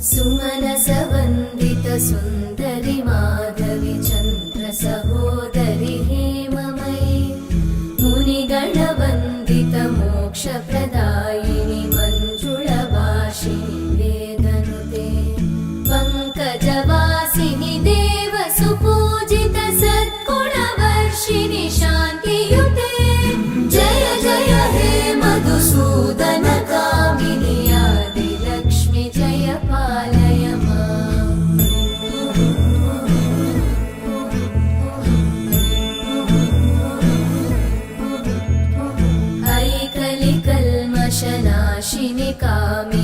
सुमनसवन्दित सुन्दरि माधवि चन्द्र सहोदरि हेममयि मुनिगणवन्दित मोक्षप्रदायिनि मञ्जुळभाषिणि वेदनुते पङ्कजवासिनि देवसुपूजित सद्गुणवर्षिणि शान्तियुते जय जय हे मधुसूदन कामिनि आदिलक्ष्मि जय पालय माम्। ऐकलिकल्मषनाशिनि कामिनि